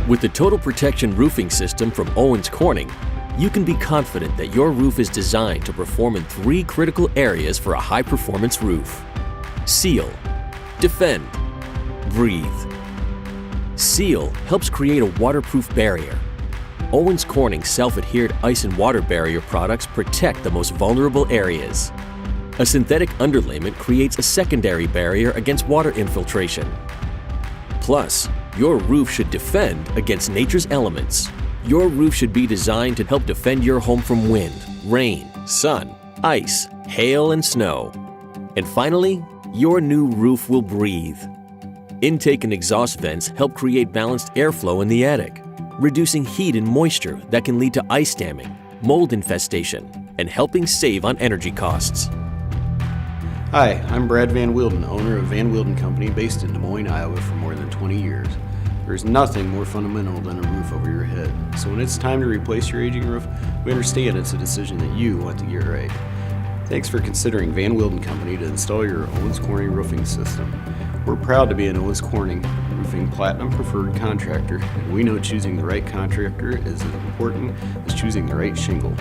With the Total Protection Roofing System from Owens Corning, you can be confident that your roof is designed to perform in 3 critical areas for a high-performance roof: seal, defend, breathe. Seal helps create a waterproof barrier. Owens Corning's self-adhered ice and water barrier products protect the most vulnerable areas. A synthetic underlayment creates a secondary barrier against water infiltration. Plus, your roof should defend against nature's elements. Your roof should be designed to help defend your home from wind, rain, sun, ice, hail, and snow. And finally, your new roof will breathe. Intake and exhaust vents help create balanced airflow in the attic, reducing heat and moisture that can lead to ice damming, mold infestation, and helping save on energy costs. Hi, I'm Brad VanWeelden, owner of VanWeelden Company based in Des Moines, Iowa for more than 20 years. There's nothing more fundamental than a roof over your head. So when it's time to replace your aging roof, we understand it's a decision that you want to get right. Thanks for considering VanWeelden Company to install your Owens Corning roofing system. We're proud to be an Owens Corning Roofing Platinum Preferred Contractor, and we know choosing the right contractor is as important as choosing the right shingle.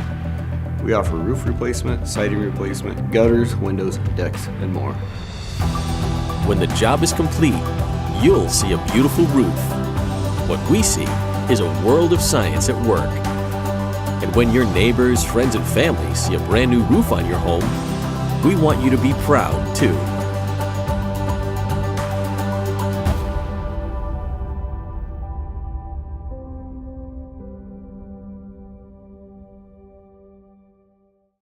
We offer roof replacement, siding replacement, gutters, windows, decks, and more. When the job is complete, you'll see a beautiful roof. What we see is a world of science at work. And when your neighbors, friends, and family see a brand new roof on your home, we want you to be proud too.